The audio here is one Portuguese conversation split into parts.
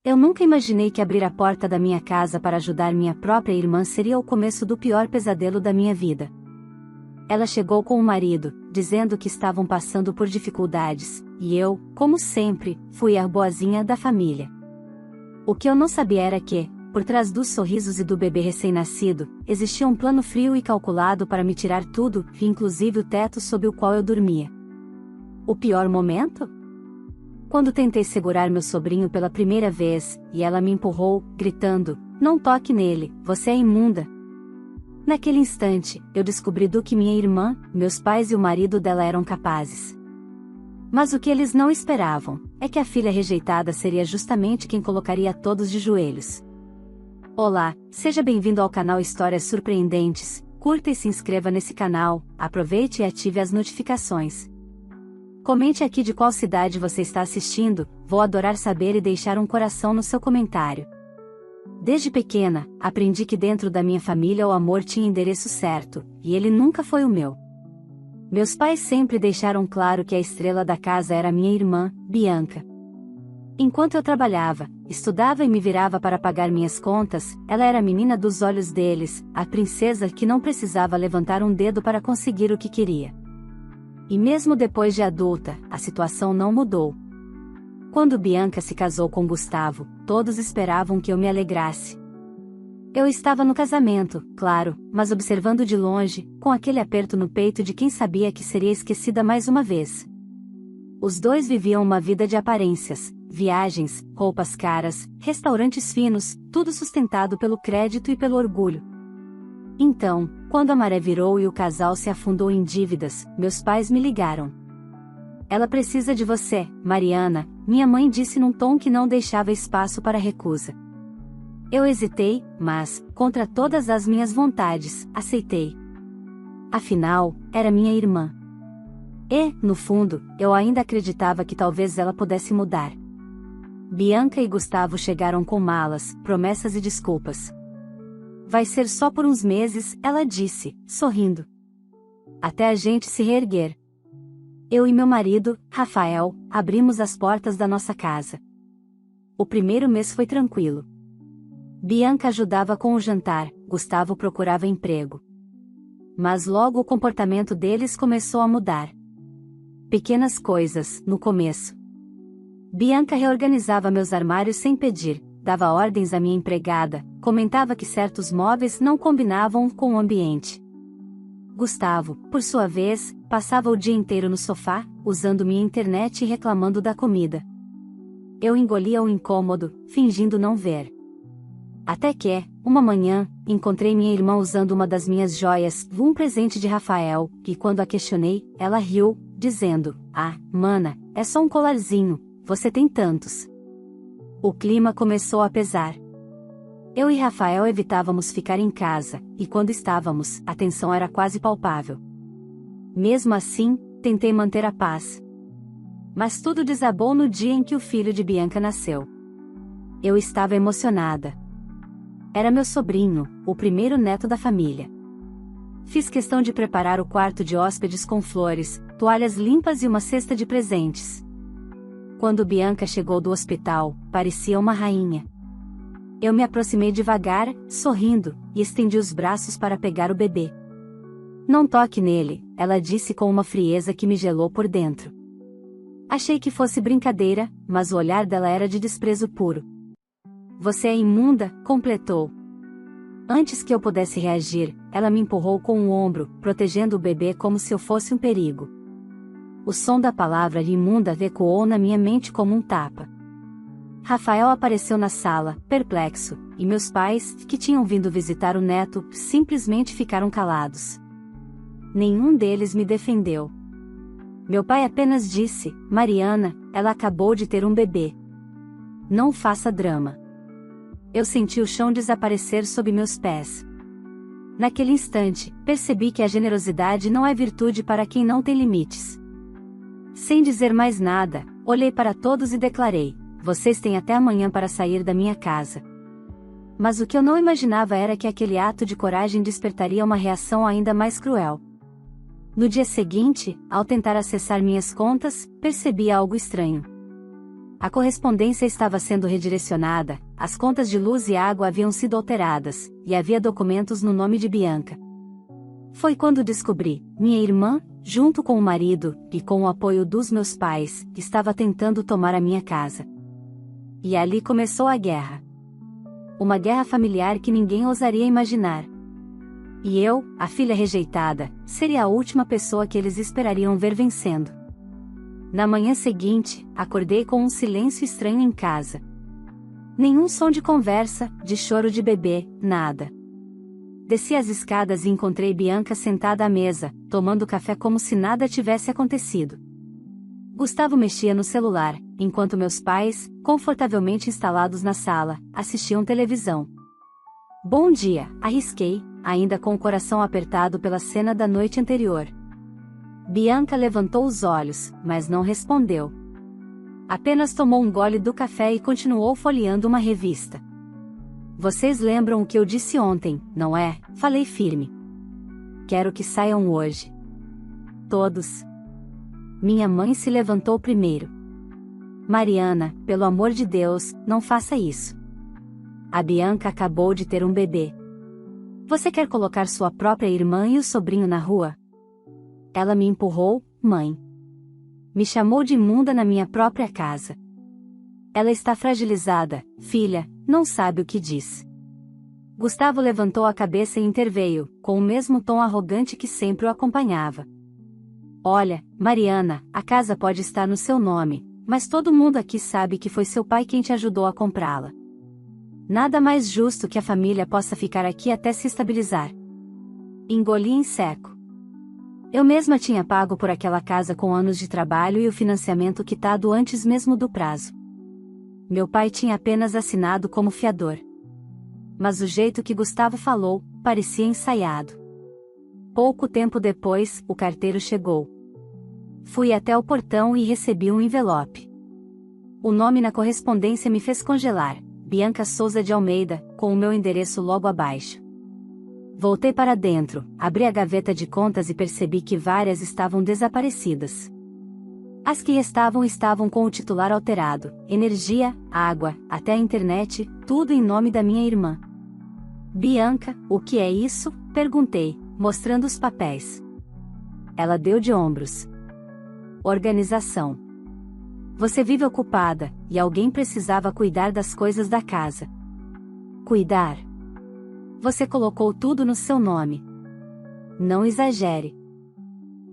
Eu nunca imaginei que abrir a porta da minha casa para ajudar minha própria irmã seria o começo do pior pesadelo da minha vida. Ela chegou com o marido, dizendo que estavam passando por dificuldades, e eu, como sempre, fui a boazinha da família. O que eu não sabia era que, por trás dos sorrisos e do bebê recém-nascido, existia um plano frio e calculado para me tirar tudo, inclusive o teto sob o qual eu dormia. O pior momento? Quando tentei segurar meu sobrinho pela primeira vez, e ela me empurrou, gritando: "Não toque nele, você é imunda!" Naquele instante, eu descobri do que minha irmã, meus pais e o marido dela eram capazes. Mas o que eles não esperavam, é que a filha rejeitada seria justamente quem colocaria todos de joelhos. Olá, seja bem-vindo ao canal Histórias Surpreendentes, curta e se inscreva nesse canal, aproveite e ative as notificações. Comente aqui de qual cidade você está assistindo, vou adorar saber e deixar um coração no seu comentário. Desde pequena, aprendi que dentro da minha família o amor tinha endereço certo, e ele nunca foi o meu. Meus pais sempre deixaram claro que a estrela da casa era minha irmã, Bianca. Enquanto eu trabalhava, estudava e me virava para pagar minhas contas, ela era a menina dos olhos deles, a princesa que não precisava levantar um dedo para conseguir o que queria. E mesmo depois de adulta, a situação não mudou. Quando Bianca se casou com Gustavo, todos esperavam que eu me alegrasse. Eu estava no casamento, claro, mas observando de longe, com aquele aperto no peito de quem sabia que seria esquecida mais uma vez. Os dois viviam uma vida de aparências, viagens, roupas caras, restaurantes finos, tudo sustentado pelo crédito e pelo orgulho. Então, quando a maré virou e o casal se afundou em dívidas, meus pais me ligaram. "Ela precisa de você, Mariana", minha mãe disse num tom que não deixava espaço para recusa. Eu hesitei, mas, contra todas as minhas vontades, aceitei. Afinal, era minha irmã. E, no fundo, eu ainda acreditava que talvez ela pudesse mudar. Bianca e Gustavo chegaram com malas, promessas e desculpas. "Vai ser só por uns meses", ela disse, sorrindo. "Até a gente se reerguer." Eu e meu marido, Rafael, abrimos as portas da nossa casa. O primeiro mês foi tranquilo. Bianca ajudava com o jantar, Gustavo procurava emprego. Mas logo o comportamento deles começou a mudar. Pequenas coisas, no começo. Bianca reorganizava meus armários sem pedir, dava ordens à minha empregada, comentava que certos móveis não combinavam com o ambiente. Gustavo, por sua vez, passava o dia inteiro no sofá, usando minha internet e reclamando da comida. Eu engolia o incômodo, fingindo não ver. Até que, uma manhã, encontrei minha irmã usando uma das minhas joias, um presente de Rafael, e quando a questionei, ela riu, dizendo: "Ah, mana, é só um colarzinho, você tem tantos." O clima começou a pesar. Eu e Rafael evitávamos ficar em casa, e quando estávamos, a tensão era quase palpável. Mesmo assim, tentei manter a paz. Mas tudo desabou no dia em que o filho de Bianca nasceu. Eu estava emocionada. Era meu sobrinho, o primeiro neto da família. Fiz questão de preparar o quarto de hóspedes com flores, toalhas limpas e uma cesta de presentes. Quando Bianca chegou do hospital, parecia uma rainha. Eu me aproximei devagar, sorrindo, e estendi os braços para pegar o bebê. "Não toque nele", ela disse com uma frieza que me gelou por dentro. Achei que fosse brincadeira, mas o olhar dela era de desprezo puro. "Você é imunda", completou. Antes que eu pudesse reagir, ela me empurrou com o ombro, protegendo o bebê como se eu fosse um perigo. O som da palavra imunda ecoou na minha mente como um tapa. Rafael apareceu na sala, perplexo, e meus pais, que tinham vindo visitar o neto, simplesmente ficaram calados. Nenhum deles me defendeu. Meu pai apenas disse: "Mariana, ela acabou de ter um bebê. Não faça drama." Eu senti o chão desaparecer sob meus pés. Naquele instante, percebi que a generosidade não é virtude para quem não tem limites. Sem dizer mais nada, olhei para todos e declarei: "Vocês têm até amanhã para sair da minha casa." Mas o que eu não imaginava era que aquele ato de coragem despertaria uma reação ainda mais cruel. No dia seguinte, ao tentar acessar minhas contas, percebi algo estranho. A correspondência estava sendo redirecionada, as contas de luz e água haviam sido alteradas, e havia documentos no nome de Bianca. Foi quando descobri, minha irmã, junto com o marido, e com o apoio dos meus pais, estava tentando tomar a minha casa. E ali começou a guerra. Uma guerra familiar que ninguém ousaria imaginar. E eu, a filha rejeitada, seria a última pessoa que eles esperariam ver vencendo. Na manhã seguinte, acordei com um silêncio estranho em casa. Nenhum som de conversa, de choro de bebê, nada. Desci as escadas e encontrei Bianca sentada à mesa, tomando café como se nada tivesse acontecido. Gustavo mexia no celular, enquanto meus pais, confortavelmente instalados na sala, assistiam televisão. Bom dia, arrisquei, ainda com o coração apertado pela cena da noite anterior. Bianca levantou os olhos, mas não respondeu. Apenas tomou um gole do café e continuou folheando uma revista. Vocês lembram o que eu disse ontem, não é? Falei firme. Quero que saiam hoje. Todos. Minha mãe se levantou primeiro. Mariana, pelo amor de Deus, não faça isso. A Bianca acabou de ter um bebê. Você quer colocar sua própria irmã e o sobrinho na rua? Ela me empurrou, mãe. Me chamou de imunda na minha própria casa. Ela está fragilizada, filha, não sabe o que diz. Gustavo levantou a cabeça e interveio, com o mesmo tom arrogante que sempre o acompanhava. Olha, Mariana, a casa pode estar no seu nome, mas todo mundo aqui sabe que foi seu pai quem te ajudou a comprá-la. Nada mais justo que a família possa ficar aqui até se estabilizar. Engoli em seco. Eu mesma tinha pago por aquela casa com anos de trabalho e o financiamento quitado antes mesmo do prazo. Meu pai tinha apenas assinado como fiador. Mas o jeito que Gustavo falou, parecia ensaiado. Pouco tempo depois, o carteiro chegou. Fui até o portão e recebi um envelope. O nome na correspondência me fez congelar, Bianca Souza de Almeida, com o meu endereço logo abaixo. Voltei para dentro, abri a gaveta de contas e percebi que várias estavam desaparecidas. As que estavam com o titular alterado, energia, água, até a internet, tudo em nome da minha irmã. Bianca, o que é isso? Perguntei, mostrando os papéis. Ela deu de ombros. Organização. Você vive ocupada, e alguém precisava cuidar das coisas da casa. Cuidar. Você colocou tudo no seu nome. Não exagere.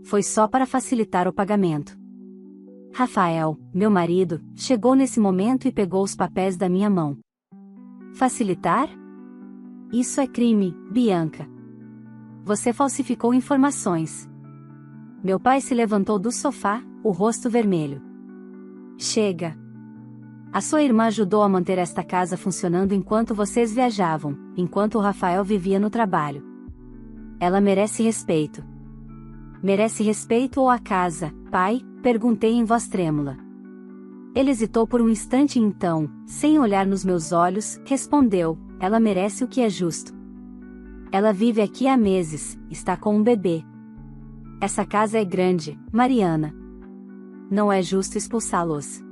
Foi só para facilitar o pagamento. Rafael, meu marido, chegou nesse momento e pegou os papéis da minha mão. Facilitar? Isso é crime, Bianca. Você falsificou informações. Meu pai se levantou do sofá, o rosto vermelho. Chega. A sua irmã ajudou a manter esta casa funcionando enquanto vocês viajavam, enquanto o Rafael vivia no trabalho. Ela merece respeito. Merece respeito ou a casa, pai? Perguntei em voz trêmula. Ele hesitou por um instante e então, sem olhar nos meus olhos, respondeu, ela merece o que é justo. Ela vive aqui há meses, está com um bebê. Essa casa é grande, Mariana. Não é justo expulsá-los.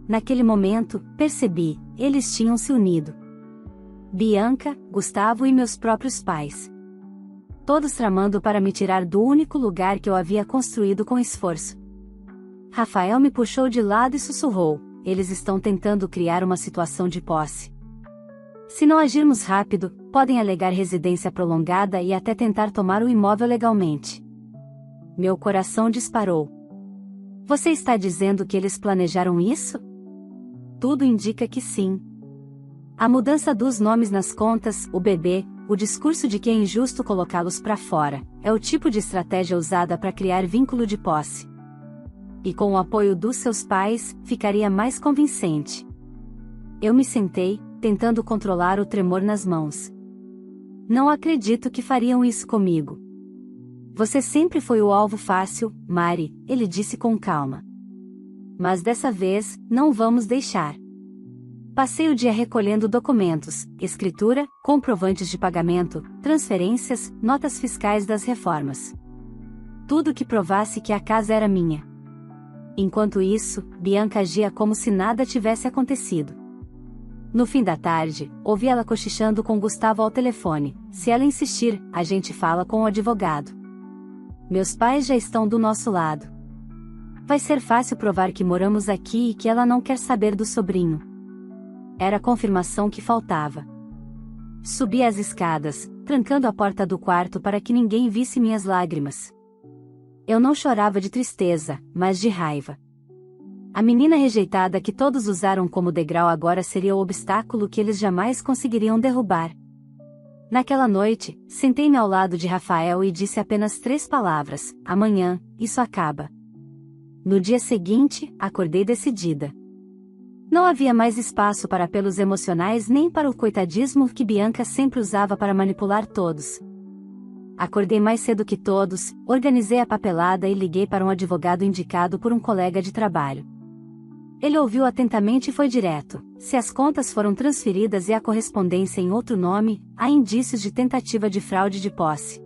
Naquele momento, percebi, eles tinham se unido. Bianca, Gustavo e meus próprios pais. Todos tramando para me tirar do único lugar que eu havia construído com esforço. Rafael me puxou de lado e sussurrou, eles estão tentando criar uma situação de posse. Se não agirmos rápido, podem alegar residência prolongada e até tentar tomar o imóvel legalmente. Meu coração disparou. Você está dizendo que eles planejaram isso? Tudo indica que sim. A mudança dos nomes nas contas, o bebê, o discurso de que é injusto colocá-los para fora, é o tipo de estratégia usada para criar vínculo de posse. E com o apoio dos seus pais, ficaria mais convincente. Eu me sentei, tentando controlar o tremor nas mãos. Não acredito que fariam isso comigo. Você sempre foi o alvo fácil, Mari, ele disse com calma. Mas dessa vez, não vamos deixar. Passei o dia recolhendo documentos, escritura, comprovantes de pagamento, transferências, notas fiscais das reformas. Tudo que provasse que a casa era minha. Enquanto isso, Bianca agia como se nada tivesse acontecido. No fim da tarde, ouvi ela cochichando com Gustavo ao telefone. Se ela insistir, a gente fala com o advogado. Meus pais já estão do nosso lado. Vai ser fácil provar que moramos aqui e que ela não quer saber do sobrinho. Era a confirmação que faltava. Subi as escadas, trancando a porta do quarto para que ninguém visse minhas lágrimas. Eu não chorava de tristeza, mas de raiva. A menina rejeitada que todos usaram como degrau agora seria o obstáculo que eles jamais conseguiriam derrubar. Naquela noite, sentei-me ao lado de Rafael e disse apenas 3 palavras: amanhã, isso acaba. No dia seguinte, acordei decidida. Não havia mais espaço para apelos emocionais nem para o coitadismo que Bianca sempre usava para manipular todos. Acordei mais cedo que todos, organizei a papelada e liguei para um advogado indicado por um colega de trabalho. Ele ouviu atentamente e foi direto: se as contas foram transferidas e a correspondência em outro nome, há indícios de tentativa de fraude de posse.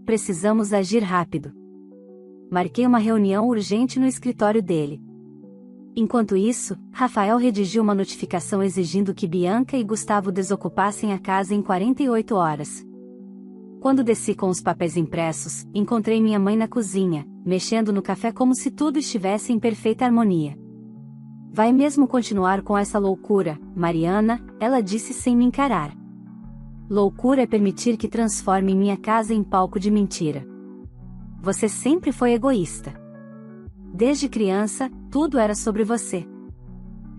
Precisamos agir rápido. Marquei uma reunião urgente no escritório dele. Enquanto isso, Rafael redigiu uma notificação exigindo que Bianca e Gustavo desocupassem a casa em 48 horas. Quando desci com os papéis impressos, encontrei minha mãe na cozinha, mexendo no café como se tudo estivesse em perfeita harmonia. Vai mesmo continuar com essa loucura, Mariana? Ela disse sem me encarar. Loucura é permitir que transforme minha casa em palco de mentira. Você sempre foi egoísta. Desde criança, tudo era sobre você.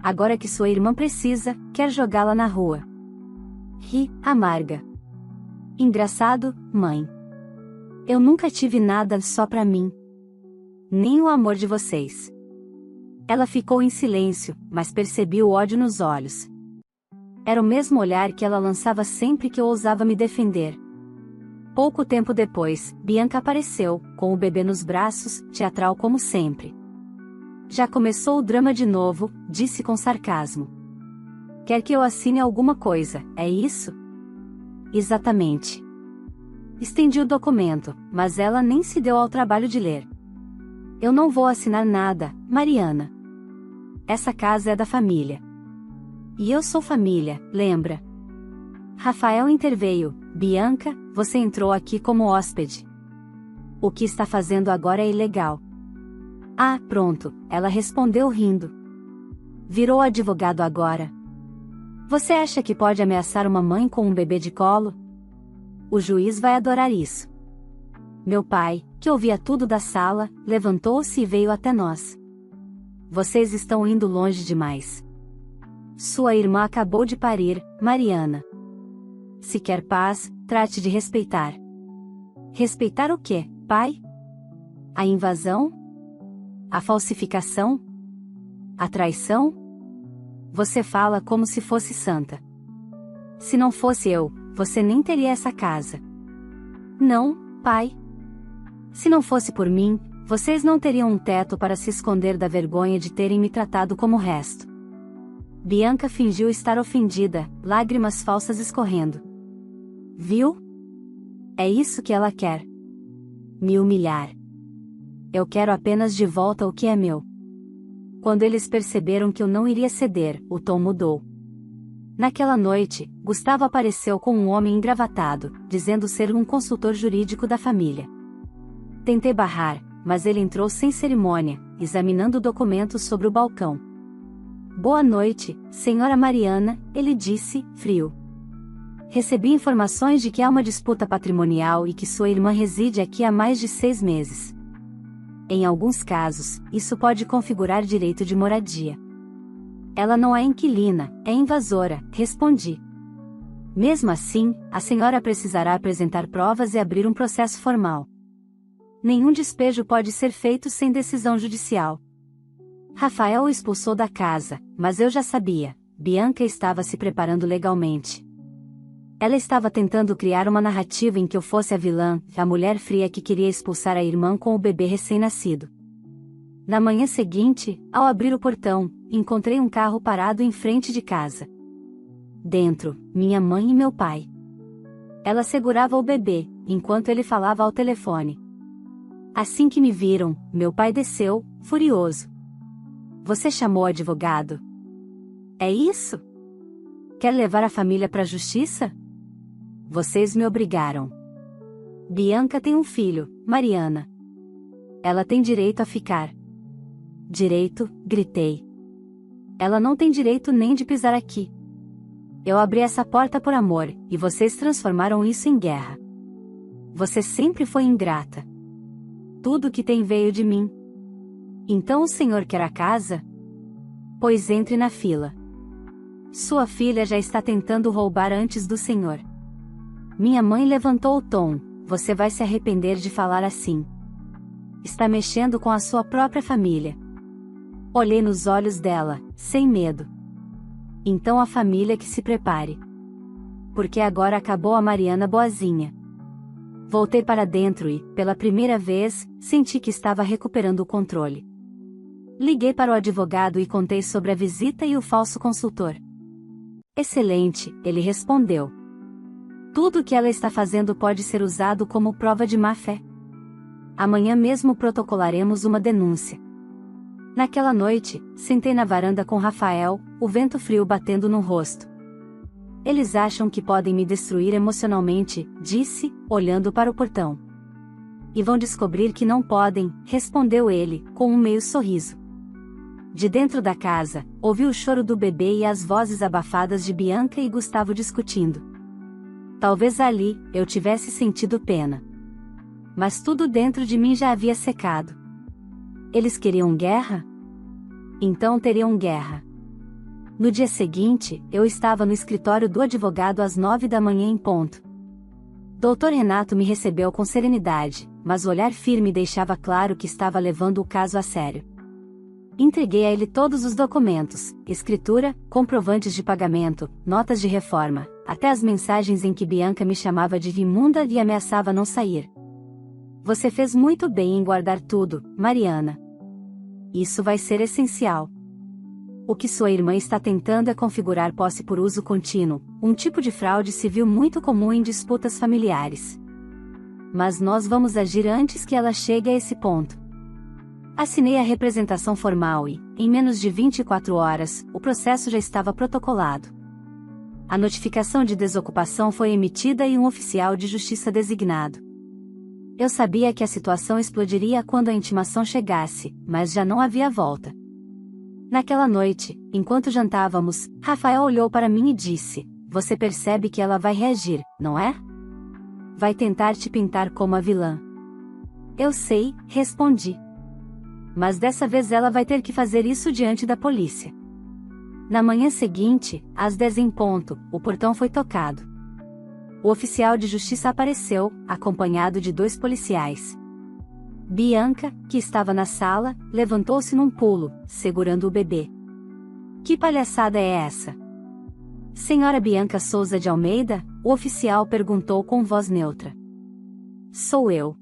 Agora que sua irmã precisa, quer jogá-la na rua. Ri, amarga. Engraçado, mãe. Eu nunca tive nada só pra mim. Nem o amor de vocês. Ela ficou em silêncio, mas percebi o ódio nos olhos. Era o mesmo olhar que ela lançava sempre que eu ousava me defender. Pouco tempo depois, Bianca apareceu, com o bebê nos braços, teatral como sempre. Já começou o drama de novo, disse com sarcasmo. Quer que eu assine alguma coisa, é isso? Exatamente. Estendi o documento, mas ela nem se deu ao trabalho de ler. Eu não vou assinar nada, Mariana. Essa casa é da família. E eu sou família, lembra? Rafael interveio. Bianca, você entrou aqui como hóspede. O que está fazendo agora é ilegal. Ah, pronto, ela respondeu rindo. Virou advogado agora. Você acha que pode ameaçar uma mãe com um bebê de colo? O juiz vai adorar isso. Meu pai, que ouvia tudo da sala, levantou-se e veio até nós. Vocês estão indo longe demais. Sua irmã acabou de parir, Mariana. Se quer paz, trate de respeitar. Respeitar o quê, pai? A invasão? A falsificação? A traição? Você fala como se fosse santa. Se não fosse eu, você nem teria essa casa. Não, pai. Se não fosse por mim, vocês não teriam um teto para se esconder da vergonha de terem me tratado como o resto. Bianca fingiu estar ofendida, lágrimas falsas escorrendo. Viu? É isso que ela quer. Me humilhar. Eu quero apenas de volta o que é meu. Quando eles perceberam que eu não iria ceder, o tom mudou. Naquela noite, Gustavo apareceu com um homem engravatado, dizendo ser um consultor jurídico da família. Tentei barrar, mas ele entrou sem cerimônia, examinando documentos sobre o balcão. Boa noite, senhora Mariana, ele disse, frio. Recebi informações de que há uma disputa patrimonial e que sua irmã reside aqui há mais de 6 meses. Em alguns casos, isso pode configurar direito de moradia. Ela não é inquilina, é invasora, respondi. Mesmo assim, a senhora precisará apresentar provas e abrir um processo formal. Nenhum despejo pode ser feito sem decisão judicial. Rafael o expulsou da casa, mas eu já sabia, Bianca estava se preparando legalmente. Ela estava tentando criar uma narrativa em que eu fosse a vilã, a mulher fria que queria expulsar a irmã com o bebê recém-nascido. Na manhã seguinte, ao abrir o portão, encontrei um carro parado em frente de casa. Dentro, minha mãe e meu pai. Ela segurava o bebê, enquanto ele falava ao telefone. Assim que me viram, meu pai desceu, furioso. Você chamou o advogado? É isso? Quer levar a família para a justiça? Vocês me obrigaram. Bianca tem um filho, Mariana. Ela tem direito a ficar. Direito, gritei. Ela não tem direito nem de pisar aqui. Eu abri essa porta por amor, e vocês transformaram isso em guerra. Você sempre foi ingrata. Tudo que tem veio de mim. Então o senhor quer a casa? Pois entre na fila. Sua filha já está tentando roubar antes do senhor. Minha mãe levantou o tom. Você vai se arrepender de falar assim. Está mexendo com a sua própria família. Olhei nos olhos dela, sem medo. Então a família que se prepare. Porque agora acabou a Mariana boazinha. Voltei para dentro e, pela primeira vez, senti que estava recuperando o controle. Liguei para o advogado e contei sobre a visita e o falso consultor. Excelente, ele respondeu. Tudo o que ela está fazendo pode ser usado como prova de má-fé. Amanhã mesmo protocolaremos uma denúncia. Naquela noite, sentei na varanda com Rafael, o vento frio batendo no rosto. Eles acham que podem me destruir emocionalmente, disse, olhando para o portão. E vão descobrir que não podem, respondeu ele, com um meio sorriso. De dentro da casa, ouvi o choro do bebê e as vozes abafadas de Bianca e Gustavo discutindo. Talvez ali, eu tivesse sentido pena. Mas tudo dentro de mim já havia secado. Eles queriam guerra? Então teriam guerra. No dia seguinte, eu estava no escritório do advogado às 9 da manhã em ponto. Dr. Renato me recebeu com serenidade, mas o olhar firme deixava claro que estava levando o caso a sério. Entreguei a ele todos os documentos, escritura, comprovantes de pagamento, notas de reforma, até as mensagens em que Bianca me chamava de imunda e ameaçava não sair. Você fez muito bem em guardar tudo, Mariana. Isso vai ser essencial. O que sua irmã está tentando é configurar posse por uso contínuo, um tipo de fraude civil muito comum em disputas familiares. Mas nós vamos agir antes que ela chegue a esse ponto. Assinei a representação formal e, em menos de 24 horas, o processo já estava protocolado. A notificação de desocupação foi emitida e um oficial de justiça designado. Eu sabia que a situação explodiria quando a intimação chegasse, mas já não havia volta. Naquela noite, enquanto jantávamos, Rafael olhou para mim e disse: Você percebe que ela vai reagir, não é? Vai tentar te pintar como a vilã. Eu sei, respondi. Mas dessa vez ela vai ter que fazer isso diante da polícia. Na manhã seguinte, às 10 em ponto, o portão foi tocado. O oficial de justiça apareceu, acompanhado de 2 policiais. Bianca, que estava na sala, levantou-se num pulo, segurando o bebê. Que palhaçada é essa? Senhora Bianca Souza de Almeida? O oficial perguntou com voz neutra. Sou eu.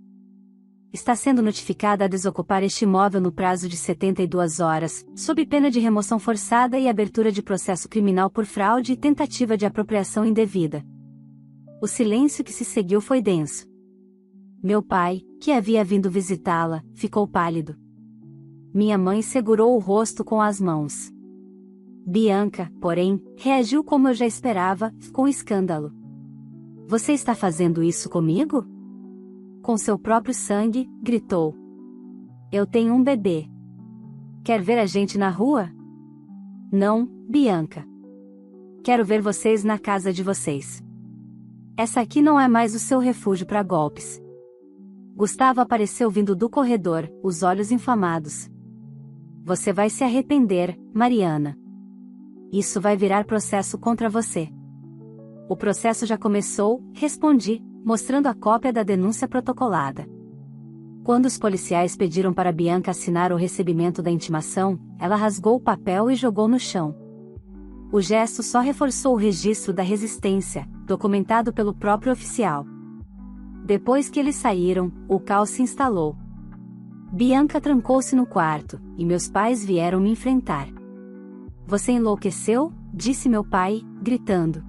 Está sendo notificada a desocupar este imóvel no prazo de 72 horas, sob pena de remoção forçada e abertura de processo criminal por fraude e tentativa de apropriação indevida. O silêncio que se seguiu foi denso. Meu pai, que havia vindo visitá-la, ficou pálido. Minha mãe segurou o rosto com as mãos. Bianca, porém, reagiu como eu já esperava, com escândalo. Você está fazendo isso comigo? Com seu próprio sangue, gritou. Eu tenho um bebê. Quer ver a gente na rua? Não, Bianca. Quero ver vocês na casa de vocês. Essa aqui não é mais o seu refúgio para golpes. Gustavo apareceu vindo do corredor, os olhos inflamados. Você vai se arrepender, Mariana. Isso vai virar processo contra você. O processo já começou, respondi, mostrando a cópia da denúncia protocolada. Quando os policiais pediram para Bianca assinar o recebimento da intimação, ela rasgou o papel e jogou no chão. O gesto só reforçou o registro da resistência, documentado pelo próprio oficial. Depois que eles saíram, o caos se instalou. Bianca trancou-se no quarto, e meus pais vieram me enfrentar. Você enlouqueceu? Disse meu pai, gritando.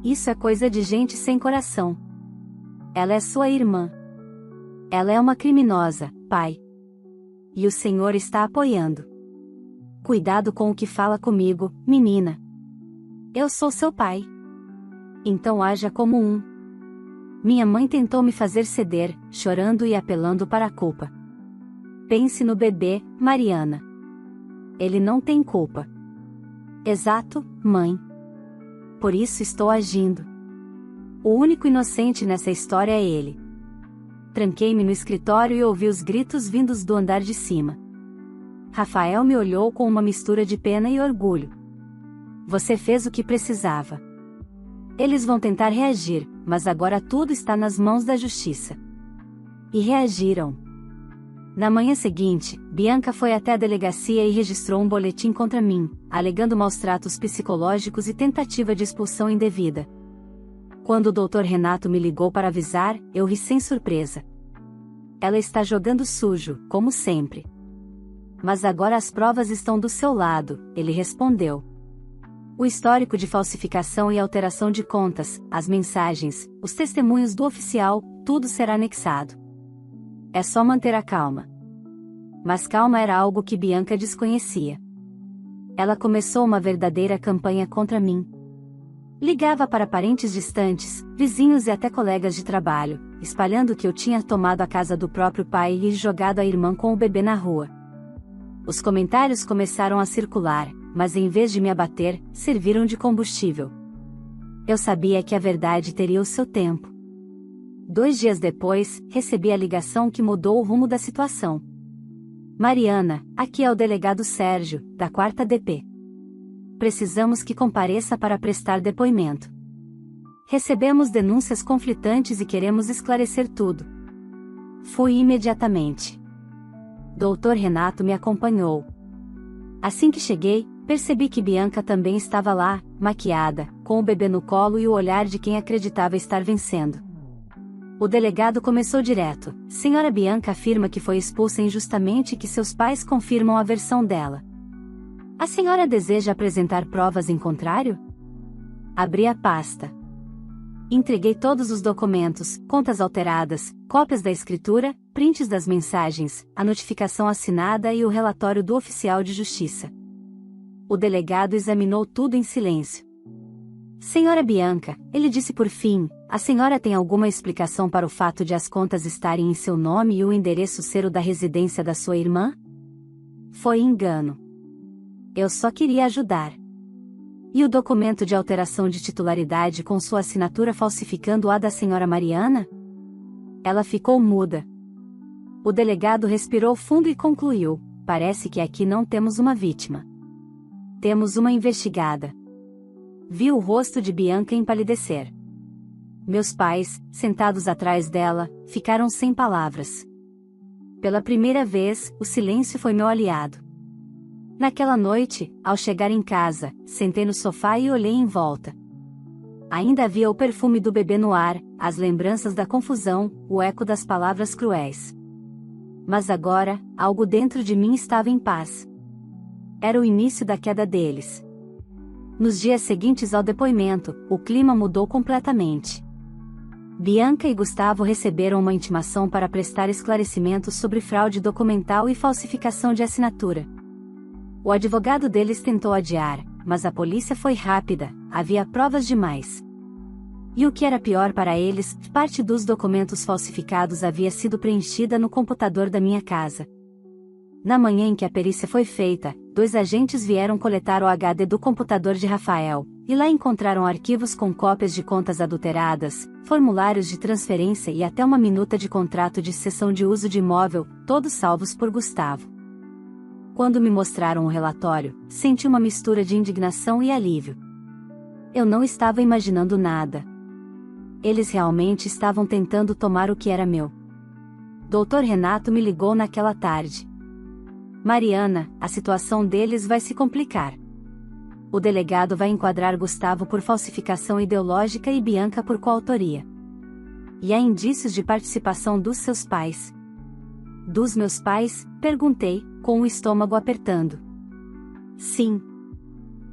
Isso é coisa de gente sem coração. Ela é sua irmã. Ela é uma criminosa, pai. e o Senhor está apoiando. Cuidado com o que fala comigo, menina. Eu sou seu pai. Então haja como um. Minha mãe tentou me fazer ceder, chorando e apelando para a culpa. Pense no bebê, Mariana. Ele não tem culpa. Exato, mãe. Por isso estou agindo. O único inocente nessa história é ele. Tranquei-me no escritório e ouvi os gritos vindos do andar de cima. Rafael me olhou com uma mistura de pena e orgulho. Você fez o que precisava. Eles vão tentar reagir, mas agora tudo está nas mãos da justiça. E reagiram. Na manhã seguinte, Bianca foi até a delegacia e registrou um boletim contra mim, alegando maus-tratos psicológicos e tentativa de expulsão indevida. Quando o Dr. Renato me ligou para avisar, eu ri sem surpresa. Ela está jogando sujo, como sempre. Mas agora as provas estão do seu lado, ele respondeu. O histórico de falsificação e alteração de contas, as mensagens, os testemunhos do oficial, tudo será anexado. É só manter a calma. Mas calma era algo que Bianca desconhecia. Ela começou uma verdadeira campanha contra mim. Ligava para parentes distantes, vizinhos e até colegas de trabalho, espalhando que eu tinha tomado a casa do próprio pai e jogado a irmã com o bebê na rua. Os comentários começaram a circular, mas em vez de me abater, serviram de combustível. Eu sabia que a verdade teria o seu tempo. 2 dias depois, recebi a ligação que mudou o rumo da situação. Mariana, aqui é o delegado Sérgio, da 4ª DP. Precisamos que compareça para prestar depoimento. Recebemos denúncias conflitantes e queremos esclarecer tudo. Fui imediatamente. Dr. Renato me acompanhou. Assim que cheguei, percebi que Bianca também estava lá, maquiada, com o bebê no colo e o olhar de quem acreditava estar vencendo. O delegado começou direto. Senhora Bianca afirma que foi expulsa injustamente e que seus pais confirmam a versão dela. A senhora deseja apresentar provas em contrário? Abri a pasta. Entreguei todos os documentos, contas alteradas, cópias da escritura, prints das mensagens, a notificação assinada e o relatório do oficial de justiça. O delegado examinou tudo em silêncio. Senhora Bianca, ele disse por fim, a senhora tem alguma explicação para o fato de as contas estarem em seu nome e o endereço ser o da residência da sua irmã? Foi engano. Eu só queria ajudar. E o documento de alteração de titularidade com sua assinatura falsificando a da senhora Mariana? Ela ficou muda. O delegado respirou fundo e concluiu: parece que aqui não temos uma vítima. Temos uma investigada. Vi o rosto de Bianca empalidecer. Meus pais, sentados atrás dela, ficaram sem palavras. Pela primeira vez, o silêncio foi meu aliado. Naquela noite, ao chegar em casa, sentei no sofá e olhei em volta. Ainda havia o perfume do bebê no ar, as lembranças da confusão, o eco das palavras cruéis. Mas agora, algo dentro de mim estava em paz. Era o início da queda deles. Nos dias seguintes ao depoimento, o clima mudou completamente. Bianca e Gustavo receberam uma intimação para prestar esclarecimentos sobre fraude documental e falsificação de assinatura. O advogado deles tentou adiar, mas a polícia foi rápida, havia provas demais. E o que era pior para eles, parte dos documentos falsificados havia sido preenchida no computador da minha casa. Na manhã em que a perícia foi feita, 2 agentes vieram coletar o HD do computador de Rafael, e lá encontraram arquivos com cópias de contas adulteradas, formulários de transferência e até uma minuta de contrato de cessão de uso de imóvel, todos salvos por Gustavo. Quando me mostraram o relatório, senti uma mistura de indignação e alívio. Eu não estava imaginando nada. Eles realmente estavam tentando tomar o que era meu. Dr. Renato me ligou naquela tarde. Mariana, a situação deles vai se complicar. O delegado vai enquadrar Gustavo por falsificação ideológica e Bianca por coautoria. E há indícios de participação dos seus pais. Dos meus pais? Perguntei, com o estômago apertando. Sim.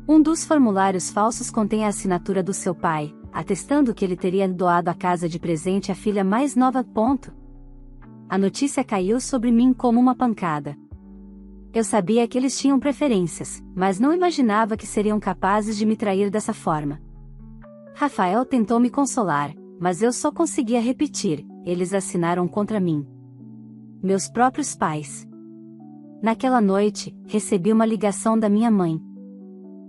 Um dos formulários falsos contém a assinatura do seu pai, atestando que ele teria doado a casa de presente à filha mais nova. A notícia caiu sobre mim como uma pancada. Eu sabia que eles tinham preferências, mas não imaginava que seriam capazes de me trair dessa forma. Rafael tentou me consolar, mas eu só conseguia repetir: eles assinaram contra mim. Meus próprios pais. Naquela noite, recebi uma ligação da minha mãe.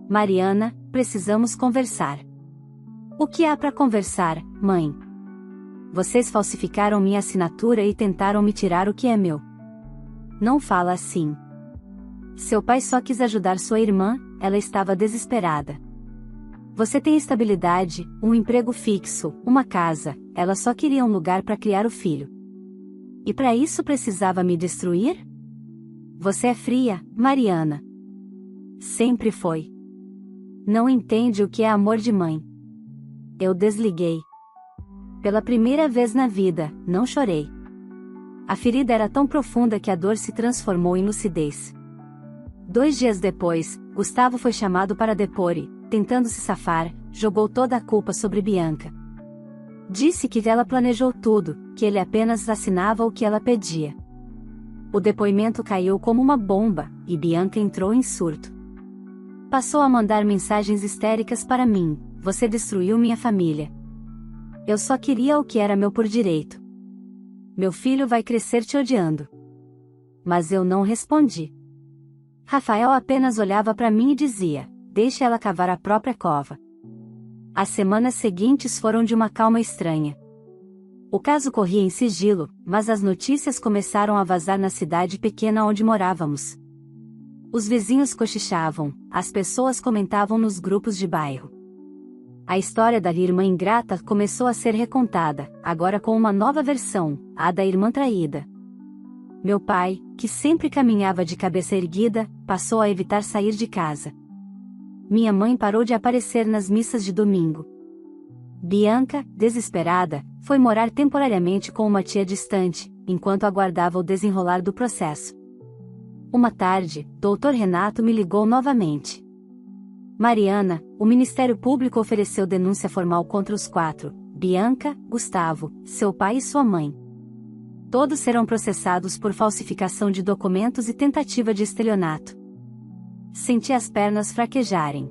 Mariana, precisamos conversar. O que há para conversar, mãe? Vocês falsificaram minha assinatura e tentaram me tirar o que é meu. Não fala assim. Seu pai só quis ajudar sua irmã, ela estava desesperada. Você tem estabilidade, um emprego fixo, uma casa, ela só queria um lugar para criar o filho. E para isso precisava me destruir? Você é fria, Mariana. Sempre foi. Não entende o que é amor de mãe. Eu desliguei. Pela primeira vez na vida, não chorei. A ferida era tão profunda que a dor se transformou em lucidez. 2 dias depois, Gustavo foi chamado para depor e, tentando se safar, jogou toda a culpa sobre Bianca. Disse que ela planejou tudo, que ele apenas assinava o que ela pedia. O depoimento caiu como uma bomba, e Bianca entrou em surto. Passou a mandar mensagens histéricas para mim: você destruiu minha família. Eu só queria o que era meu por direito. Meu filho vai crescer te odiando. Mas eu não respondi. Rafael apenas olhava para mim e dizia: deixe ela cavar a própria cova. As semanas seguintes foram de uma calma estranha. O caso corria em sigilo, mas as notícias começaram a vazar na cidade pequena onde morávamos. Os vizinhos cochichavam, as pessoas comentavam nos grupos de bairro. A história da irmã ingrata começou a ser recontada, agora com uma nova versão, a da irmã traída. Meu pai, que sempre caminhava de cabeça erguida, passou a evitar sair de casa. Minha mãe parou de aparecer nas missas de domingo. Bianca, desesperada, foi morar temporariamente com uma tia distante, enquanto aguardava o desenrolar do processo. Uma tarde, Dr. Renato me ligou novamente. Mariana, o Ministério Público ofereceu denúncia formal contra os 4, Bianca, Gustavo, seu pai e sua mãe. Todos serão processados por falsificação de documentos e tentativa de estelionato. Senti as pernas fraquejarem.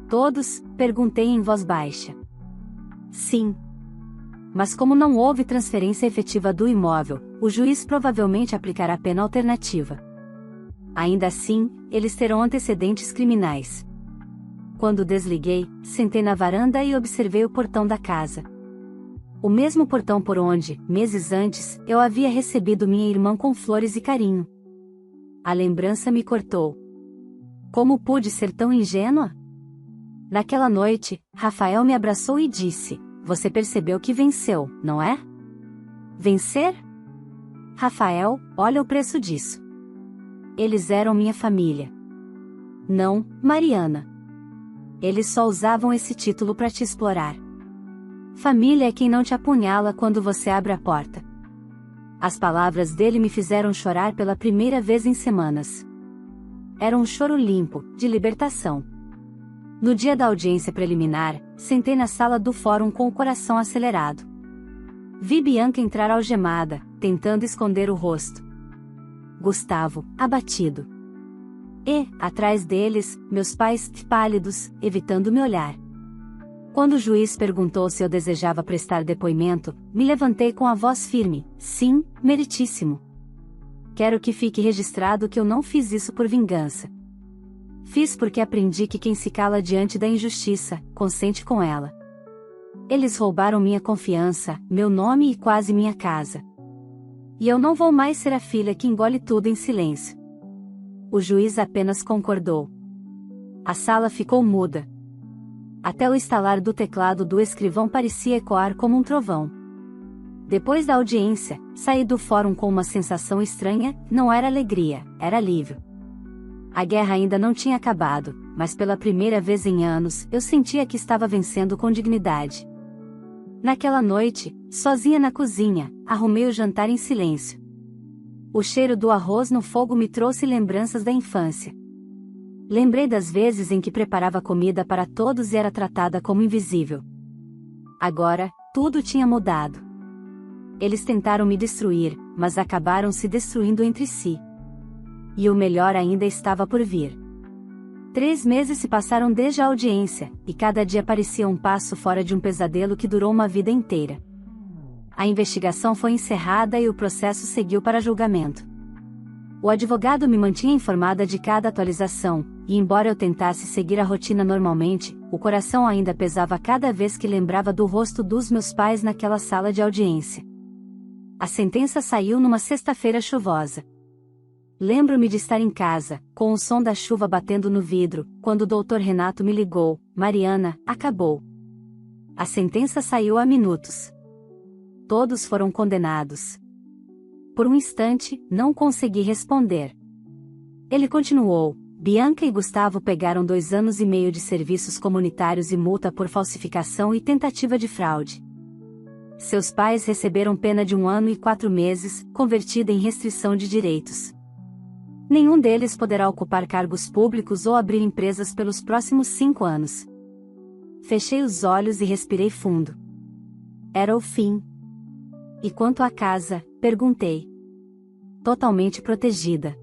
Todos? Perguntei em voz baixa. Sim. Mas como não houve transferência efetiva do imóvel, o juiz provavelmente aplicará pena alternativa. Ainda assim, eles terão antecedentes criminais. Quando desliguei, sentei na varanda e observei o portão da casa. O mesmo portão por onde, meses antes, eu havia recebido minha irmã com flores e carinho. A lembrança me cortou. Como pude ser tão ingênua? Naquela noite, Rafael me abraçou e disse: você percebeu que venceu, não é? Vencer? Rafael, olha o preço disso. Eles eram minha família. Não, Mariana. Eles só usavam esse título para te explorar. Família é quem não te apunhala quando você abre a porta. As palavras dele me fizeram chorar pela primeira vez em semanas. Era um choro limpo, de libertação. No dia da audiência preliminar, sentei na sala do fórum com o coração acelerado. Vi Bianca entrar algemada, tentando esconder o rosto. Gustavo, abatido. E, atrás deles, meus pais, pálidos, evitando me olhar. Quando o juiz perguntou se eu desejava prestar depoimento, me levantei com a voz firme: sim, meritíssimo. Quero que fique registrado que eu não fiz isso por vingança. Fiz porque aprendi que quem se cala diante da injustiça, consente com ela. Eles roubaram minha confiança, meu nome e quase minha casa. E eu não vou mais ser a filha que engole tudo em silêncio. O juiz apenas concordou. A sala ficou muda. Até o estalar do teclado do escrivão parecia ecoar como um trovão. Depois da audiência, saí do fórum com uma sensação estranha, não era alegria, era alívio. A guerra ainda não tinha acabado, mas pela primeira vez em anos, eu sentia que estava vencendo com dignidade. Naquela noite, sozinha na cozinha, arrumei o jantar em silêncio. O cheiro do arroz no fogo me trouxe lembranças da infância. Lembrei das vezes em que preparava comida para todos e era tratada como invisível. Agora, tudo tinha mudado. Eles tentaram me destruir, mas acabaram se destruindo entre si. E o melhor ainda estava por vir. 3 meses se passaram desde a audiência, e cada dia parecia um passo fora de um pesadelo que durou uma vida inteira. A investigação foi encerrada e o processo seguiu para julgamento. O advogado me mantinha informada de cada atualização, e embora eu tentasse seguir a rotina normalmente, o coração ainda pesava cada vez que lembrava do rosto dos meus pais naquela sala de audiência. A sentença saiu numa sexta-feira chuvosa. Lembro-me de estar em casa, com o som da chuva batendo no vidro, quando o Dr. Renato me ligou: Mariana, acabou. A sentença saiu há minutos. Todos foram condenados. Por um instante, não consegui responder. Ele continuou: Bianca e Gustavo pegaram 2 anos e meio de serviços comunitários e multa por falsificação e tentativa de fraude. Seus pais receberam pena de 1 ano e 4 meses, convertida em restrição de direitos. Nenhum deles poderá ocupar cargos públicos ou abrir empresas pelos próximos 5 anos. Fechei os olhos e respirei fundo. Era o fim. E quanto à casa? Perguntei. Totalmente protegida.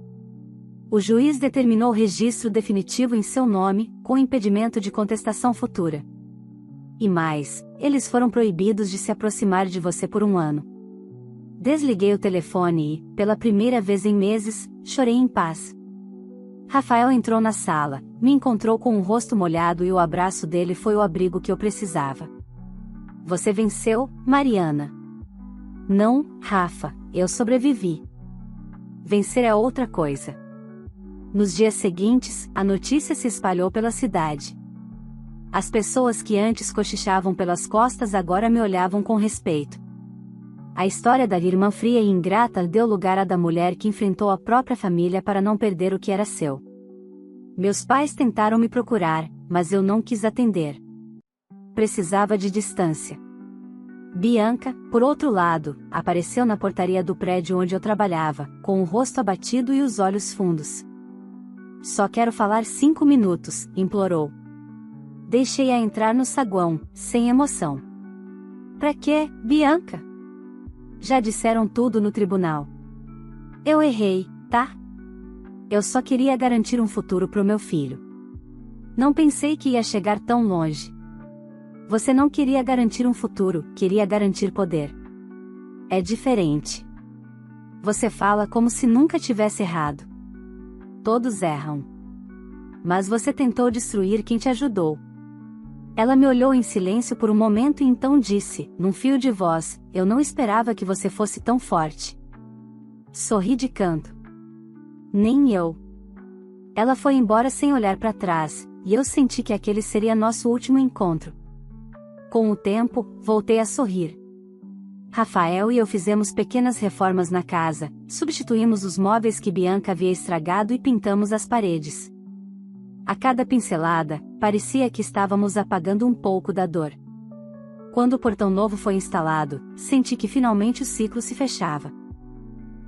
O juiz determinou o registro definitivo em seu nome, com impedimento de contestação futura. E mais, eles foram proibidos de se aproximar de você por 1 ano. Desliguei o telefone e, pela primeira vez em meses, chorei em paz. Rafael entrou na sala, me encontrou com o rosto molhado e o abraço dele foi o abrigo que eu precisava. Você venceu, Mariana. Não, Rafa, eu sobrevivi. Vencer é outra coisa. Nos dias seguintes, a notícia se espalhou pela cidade. As pessoas que antes cochichavam pelas costas agora me olhavam com respeito. A história da irmã fria e ingrata deu lugar à da mulher que enfrentou a própria família para não perder o que era seu. Meus pais tentaram me procurar, mas eu não quis atender. Precisava de distância. Bianca, por outro lado, apareceu na portaria do prédio onde eu trabalhava, com o rosto abatido e os olhos fundos. Só quero falar 5 minutos, implorou. Deixei-a entrar no saguão, sem emoção. Pra quê, Bianca? Já disseram tudo no tribunal. Eu errei, tá? Eu só queria garantir um futuro pro meu filho. Não pensei que ia chegar tão longe. Você não queria garantir um futuro, queria garantir poder. É diferente. Você fala como se nunca tivesse errado. Todos erram. Mas você tentou destruir quem te ajudou. Ela me olhou em silêncio por um momento e então disse, num fio de voz: eu não esperava que você fosse tão forte. Sorri de canto. Nem eu. Ela foi embora sem olhar para trás, e eu senti que aquele seria nosso último encontro. Com o tempo, voltei a sorrir. Rafael e eu fizemos pequenas reformas na casa, substituímos os móveis que Bianca havia estragado e pintamos as paredes. A cada pincelada, parecia que estávamos apagando um pouco da dor. Quando o portão novo foi instalado, senti que finalmente o ciclo se fechava.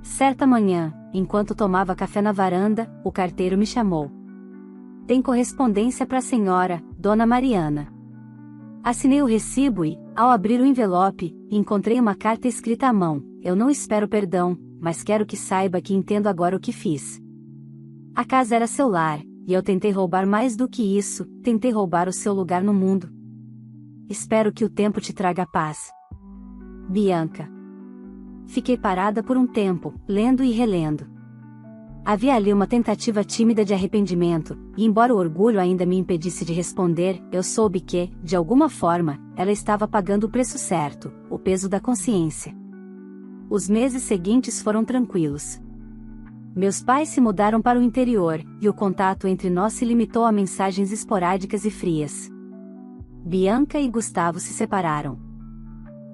Certa manhã, enquanto tomava café na varanda, o carteiro me chamou. Tem correspondência para a senhora, Dona Mariana. Assinei o recibo e, ao abrir o envelope, encontrei uma carta escrita à mão. Eu não espero perdão, mas quero que saiba que entendo agora o que fiz. A casa era seu lar. E eu tentei roubar mais do que isso, tentei roubar o seu lugar no mundo. Espero que o tempo te traga paz. Bianca. Fiquei parada por um tempo, lendo e relendo. Havia ali uma tentativa tímida de arrependimento, e embora o orgulho ainda me impedisse de responder, eu soube que, de alguma forma, ela estava pagando o preço certo, o peso da consciência. Os meses seguintes foram tranquilos. Meus pais se mudaram para o interior, e o contato entre nós se limitou a mensagens esporádicas e frias. Bianca e Gustavo se separaram.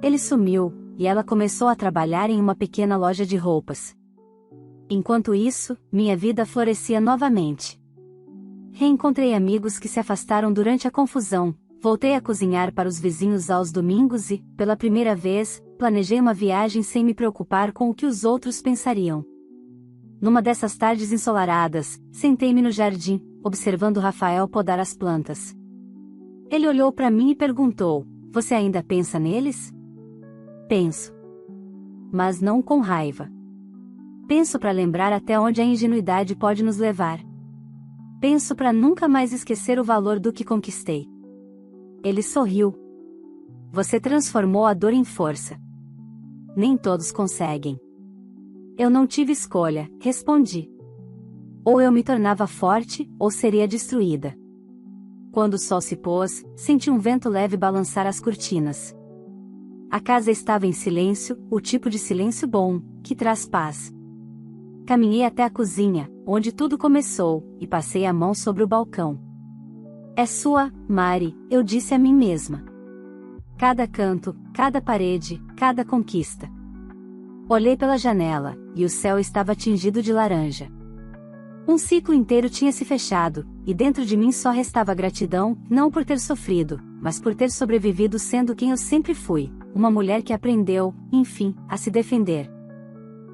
Ele sumiu, e ela começou a trabalhar em uma pequena loja de roupas. Enquanto isso, minha vida florescia novamente. Reencontrei amigos que se afastaram durante a confusão, voltei a cozinhar para os vizinhos aos domingos e, pela primeira vez, planejei uma viagem sem me preocupar com o que os outros pensariam. Numa dessas tardes ensolaradas, sentei-me no jardim, observando Rafael podar as plantas. Ele olhou para mim e perguntou: você ainda pensa neles? Penso. Mas não com raiva. Penso para lembrar até onde a ingenuidade pode nos levar. Penso para nunca mais esquecer o valor do que conquistei. Ele sorriu. Você transformou a dor em força. Nem todos conseguem. Eu não tive escolha, respondi. Ou eu me tornava forte, ou seria destruída. Quando o sol se pôs, senti um vento leve balançar as cortinas. A casa estava em silêncio, o tipo de silêncio bom, que traz paz. Caminhei até a cozinha, onde tudo começou, e passei a mão sobre o balcão. É sua, Mari, eu disse a mim mesma. Cada canto, cada parede, cada conquista. Olhei pela janela, e o céu estava tingido de laranja. Um ciclo inteiro tinha se fechado, e dentro de mim só restava gratidão, não por ter sofrido, mas por ter sobrevivido sendo quem eu sempre fui, uma mulher que aprendeu, enfim, a se defender.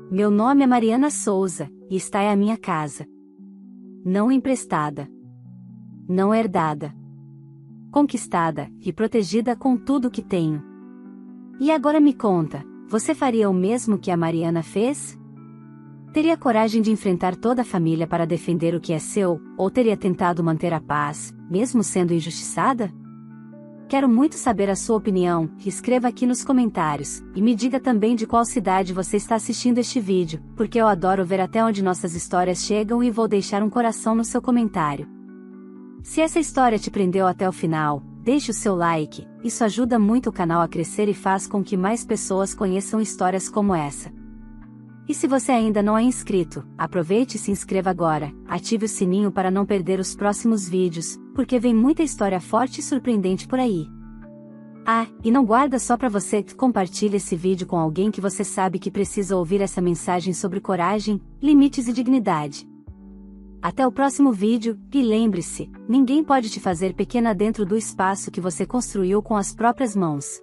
Meu nome é Mariana Souza, e esta é a minha casa. Não emprestada. Não herdada. Conquistada, e protegida com tudo que tenho. E agora me conta, você faria o mesmo que a Mariana fez? Teria coragem de enfrentar toda a família para defender o que é seu, ou teria tentado manter a paz, mesmo sendo injustiçada? Quero muito saber a sua opinião, escreva aqui nos comentários, e me diga também de qual cidade você está assistindo este vídeo, porque eu adoro ver até onde nossas histórias chegam e vou deixar um coração no seu comentário. Se essa história te prendeu até o final, deixe o seu like, isso ajuda muito o canal a crescer e faz com que mais pessoas conheçam histórias como essa. E se você ainda não é inscrito, aproveite e se inscreva agora, ative o sininho para não perder os próximos vídeos, porque vem muita história forte e surpreendente por aí. Ah, e não guarda só para você, compartilhe esse vídeo com alguém que você sabe que precisa ouvir essa mensagem sobre coragem, limites e dignidade. Até o próximo vídeo, e lembre-se, ninguém pode te fazer pequena dentro do espaço que você construiu com as próprias mãos.